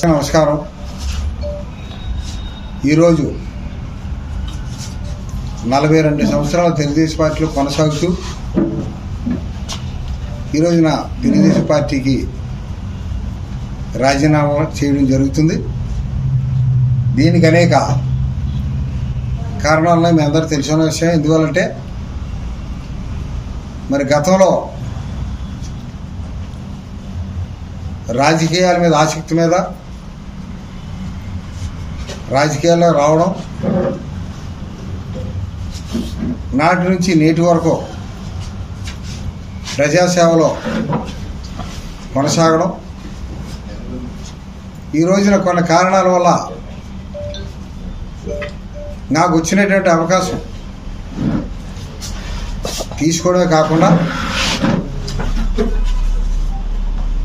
నమస్కారం. ఈరోజు 42 సంవత్సరాల తెలుగుదేశం పార్టీలో కొనసాగుతూ ఈరోజున తెలుగుదేశం పార్టీకి రాజీనామా చేయడం జరుగుతుంది. దీనికి అనేక కారణాలను మీ అందరూ తెలిసిన విషయం. ఎందువల్లంటే మరి గతంలో రాజకీయాల మీద ఆసక్తి మీద రాజకీయాల్లో రావడం, నాటి నుంచి నేటి వరకు ప్రజాసేవలో కొనసాగడం, ఈ రోజున కొన్ని కారణాల వల్ల నాకు వచ్చినటువంటి అవకాశం తీసుకోవడమే కాకుండా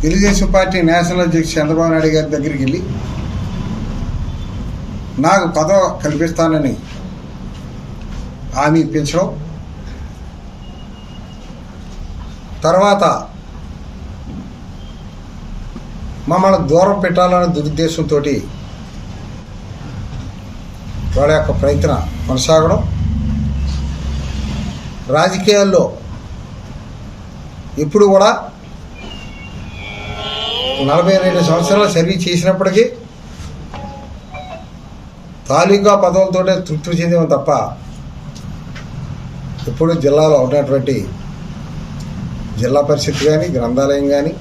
తెలుగుదేశం పార్టీ నేషనల్ అధ్యక్షుడు చంద్రబాబు నాయుడు గారి దగ్గరికి వెళ్ళి నాకు పదవి కల్పిస్తానని హామీ ఇప్పించడం, తర్వాత మమ్మల్ని దూరం పెట్టాలనే దురుద్దేశంతో వాళ్ళ యొక్క ప్రయత్నం కొనసాగడం, రాజకీయాల్లో ఇప్పుడు కూడా 42 సంవత్సరాలు సర్వీస్ చేసినప్పటికీ తాలూకా పదవులతోనే తృప్తి చెందేమో తప్ప ఇప్పుడు జిల్లాలో ఉన్నటువంటి జిల్లా పరిషత్ కానీ, గ్రంథాలయం కానీ,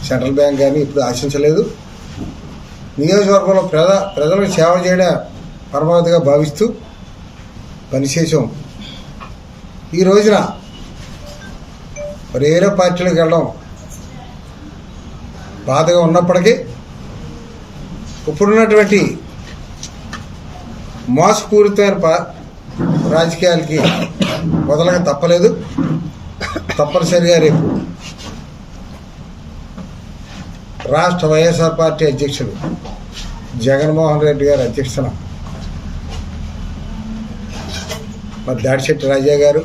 సెంట్రల్ బ్యాంక్ కానీ ఇప్పుడు ఆశించలేదు. నియోజకవర్గంలో ప్రజలకు సేవ చేయడం పరమావధిగా భావిస్తూ పనిచేసాం. ఈ రోజున వేరే పార్టీలకు వెళ్ళడం బాధగా ఉన్నప్పటికీ ఇప్పుడున్నటువంటి మోసపూరితమైన రాజకీయాలకి వదలక తప్పలేదు. తప్పనిసరిగా రేపు రాష్ట్ర వైఎస్ఆర్ పార్టీ అధ్యక్షుడు జగన్మోహన్ రెడ్డి గారి అధ్యక్షతన మరి దాడిశెట్టి రాజా గారు,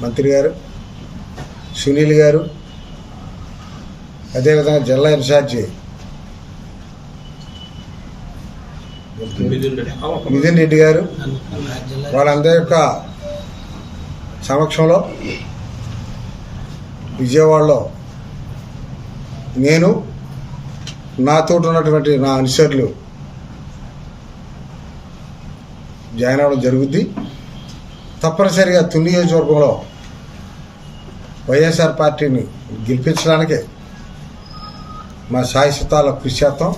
మంత్రి గారు, సునీల్ గారు, అదేవిధంగా జిల్లా ఇన్ఛార్జి మిథున్ రెడ్డి గారు, వాళ్ళందరి యొక్క సమక్షంలో విజయవాడలో నేను, నాతో ఉన్నటువంటి నా అనుచరులు జాయిన్ అవ్వడం జరుగుద్ది. తప్పనిసరిగా తుని నియోజకవర్గంలో వైఎస్ఆర్ పార్టీని గెలిపించడానికి మా శాశ్వతాల కృషి చేస్తాం.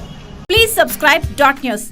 Please subscribe .news.